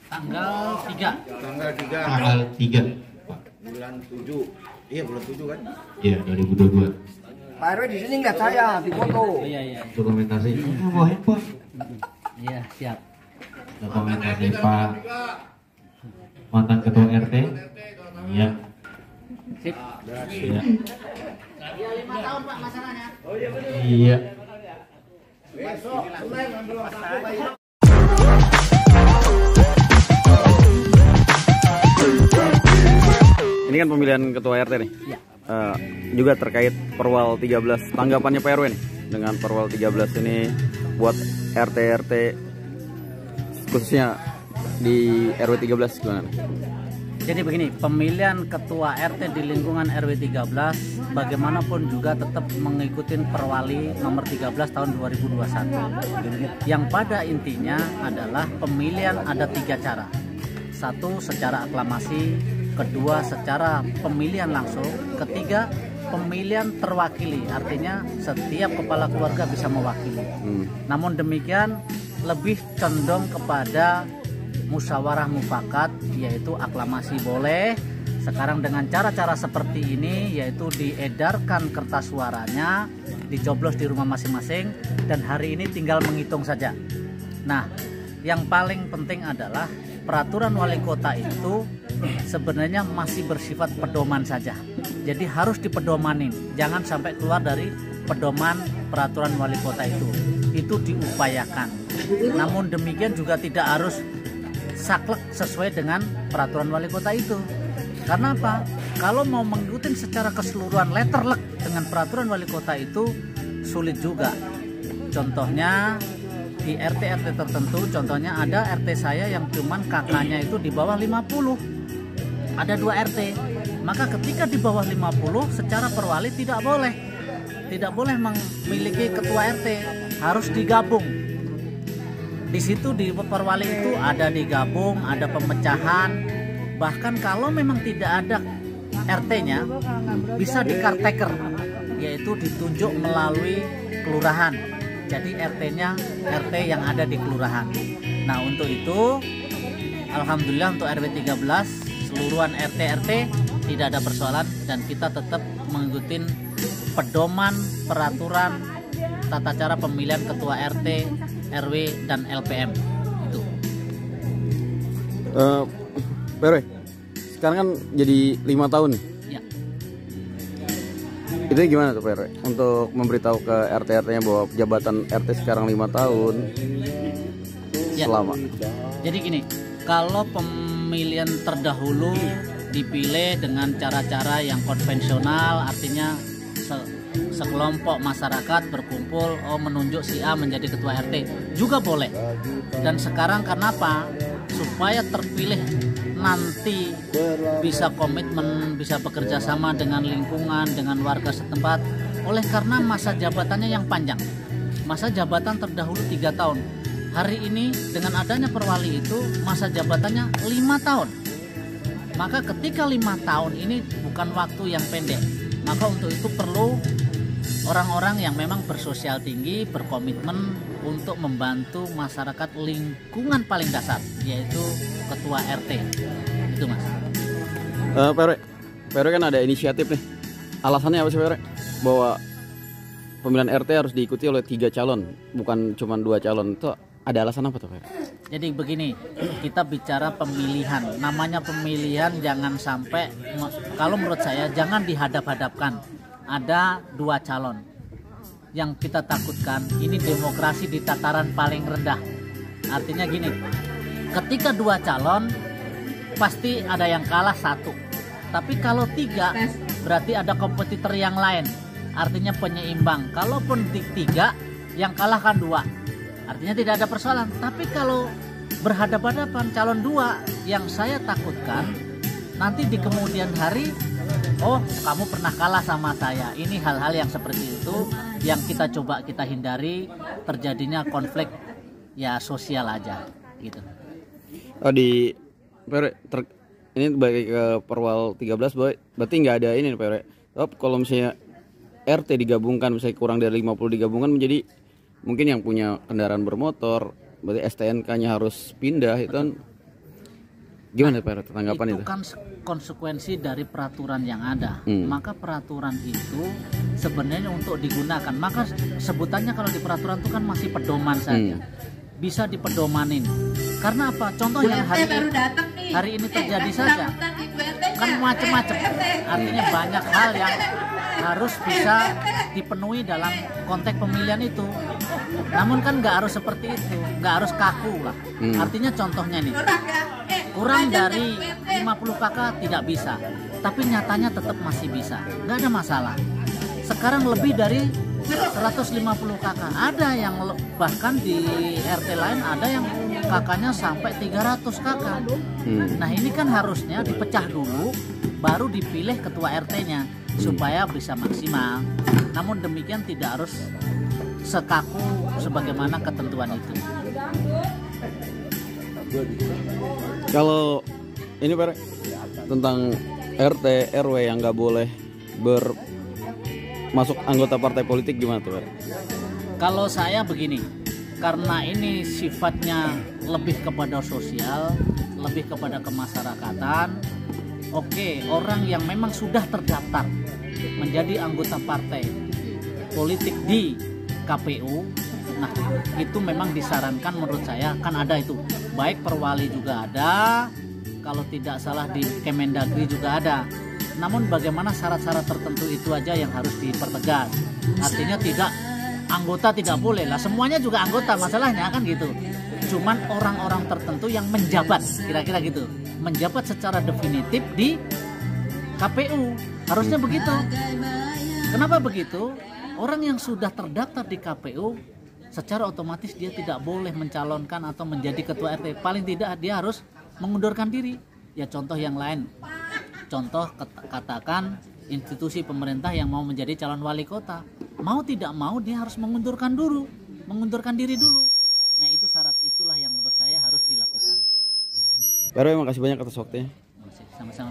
Tanggal 3. Tanggal 3. Bulan 7. Iya, bulan 7 kan? Iya, 2022. Pak RW di sini nggak saya di foto. Iya. Dokumentasi. Bawa handphone. Iya, siap. Dokumentasi Pak mantan ketua RT. Iya. Sip. Iya. Ya 5 tahun Pak masalahnya. Iya. Ini kan pemilihan ketua RT nih. Iya. Juga terkait Perwal 13. Tanggapannya Pak RW nih dengan Perwal 13 ini buat RT-RT khususnya di RW 13 gimana? Jadi begini, pemilihan ketua RT di lingkungan RW 13 bagaimanapun juga tetap mengikuti Perwali nomor 13 tahun 2021. Yang pada intinya adalah pemilihan ada 3 cara. 1 secara aklamasi, kedua secara pemilihan langsung, ketiga pemilihan terwakili, artinya setiap kepala keluarga bisa mewakili. Namun demikian lebih condong kepada musyawarah mufakat, yaitu aklamasi boleh. Sekarang dengan cara-cara seperti ini, yaitu diedarkan kertas suaranya, dicoblos di rumah masing-masing, dan hari ini tinggal menghitung saja. Nah, yang paling penting adalah peraturan wali kota itu sebenarnya masih bersifat pedoman saja. Jadi harus dipedomanin, jangan sampai keluar dari pedoman peraturan wali kota itu. Itu diupayakan. Namun demikian juga tidak harus saklek sesuai dengan peraturan wali kota itu. Karena apa? Kalau mau mengikuti secara keseluruhan letterlek dengan peraturan wali kota itu sulit juga. Contohnya di RT-RT tertentu, contohnya ada RT saya yang cuman kakaknya itu di bawah 50. Ada 2 RT. Maka ketika di bawah 50 secara perwali tidak boleh memiliki ketua RT, harus digabung. Di situ di perwali itu ada digabung, ada pemecahan. Bahkan kalau memang tidak ada RT-nya, bisa dikarteker, yaitu ditunjuk melalui kelurahan. Jadi RT-nya RT yang ada di kelurahan. Nah, untuk itu alhamdulillah untuk RW 13 seluruhan RT-RT tidak ada persoalan dan kita tetap mengikuti pedoman peraturan tata cara pemilihan ketua RT, RW dan LPM itu. Pak RW, sekarang kan jadi 5 tahun nih. Ya. Itu gimana tuh Pak RW untuk memberitahu ke RT-RT-nya bahwa jabatan RT sekarang 5 tahun Ya. selama. Jadi gini, kalau pemilihan terdahulu dipilih dengan cara-cara yang konvensional, artinya sekelompok masyarakat berkumpul, menunjuk si A menjadi ketua RT, juga boleh. Dan sekarang karena apa? Supaya terpilih nanti bisa komitmen, bisa bekerja sama dengan lingkungan, dengan warga setempat. Oleh karena masa jabatannya yang panjang, masa jabatan terdahulu 3 tahun. Hari ini dengan adanya perwali itu masa jabatannya 5 tahun. Maka ketika 5 tahun ini bukan waktu yang pendek, maka untuk itu perlu orang-orang yang memang bersosial tinggi, berkomitmen untuk membantu masyarakat lingkungan paling dasar, yaitu ketua RT. Itu Mas. Pak RW kan ada inisiatif nih. Alasannya apa sih Pak RW? Bahwa pemilihan RT harus diikuti oleh 3 calon, bukan cuma 2 calon. Itu ada alasan apa tuh Pak RW? Jadi begini, kita bicara pemilihan. Namanya pemilihan jangan sampai, kalau menurut saya jangan dihadap-hadapkan. Ada 2 calon. Yang kita takutkan ini demokrasi di tataran paling rendah. Artinya gini, ketika 2 calon pasti ada yang kalah 1. Tapi kalau 3 berarti ada kompetitor yang lain. Artinya penyeimbang. Kalaupun 3 yang kalah kan 2. Artinya tidak ada persoalan. Tapi kalau berhadapan-hadapan calon 2, yang saya takutkan nanti di kemudian hari, oh kamu pernah kalah sama saya. Ini hal-hal yang seperti itu yang kita coba kita hindari, terjadinya konflik ya sosial aja gitu. Ini bagi ke Perwal 13 berarti nggak ada ini nih Pak RW. Kalau misalnya RT digabungkan, misalnya kurang dari 50 digabungkan menjadi mungkin yang punya kendaraan bermotor, berarti STNK-nya harus pindah. Itu kan Gimana Pak RT tanggapan itu? Kan konsekuensi dari peraturan yang ada. Maka peraturan itu sebenarnya untuk digunakan. Maka sebutannya kalau di peraturan itu kan masih pedoman saja. Bisa dipedomanin. Karena apa? Contoh yang hari ini terjadi saja. Kan macam-macam. Artinya banyak hal yang harus bisa dipenuhi dalam konteks pemilihan itu. Namun kan nggak harus seperti itu, nggak harus kaku lah. Artinya contohnya nih, kurang dari 50 kakak tidak bisa, tapi nyatanya tetap masih bisa, nggak ada masalah. Sekarang lebih dari 150 kakak, ada yang bahkan di RT lain ada yang kakaknya sampai 300 kakak. Nah ini kan harusnya dipecah dulu, baru dipilih ketua RT-nya supaya bisa maksimal. Namun demikian tidak harus sekaku sebagaimana ketentuan itu. Kalau ini Pak tentang RT RW yang nggak boleh masuk anggota partai politik gimana tuh Pak? Kalau saya begini, karena ini sifatnya lebih kepada sosial, lebih kepada kemasyarakatan. Oke, orang yang memang sudah terdaftar menjadi anggota partai politik di KPU, nah itu memang disarankan menurut saya, kan ada itu, baik perwali juga ada, kalau tidak salah di Kemendagri juga ada. Namun bagaimana syarat-syarat tertentu itu aja yang harus dipertegas. Artinya tidak, anggota tidak boleh lah, semuanya juga anggota masalahnya kan gitu. Cuman orang-orang tertentu yang menjabat, kira-kira gitu, menjabat secara definitif di KPU, harusnya begitu. Kenapa begitu? Orang yang sudah terdaftar di KPU secara otomatis dia tidak boleh mencalonkan atau menjadi ketua RT. Paling tidak dia harus mengundurkan diri. Ya contoh yang lain. Contoh katakan institusi pemerintah yang mau menjadi calon wali kota. Mau tidak mau dia harus mengundurkan diri dulu. Nah itu syarat itulah yang menurut saya harus dilakukan. Pak RW, makasih banyak atas waktunya. Sama-sama.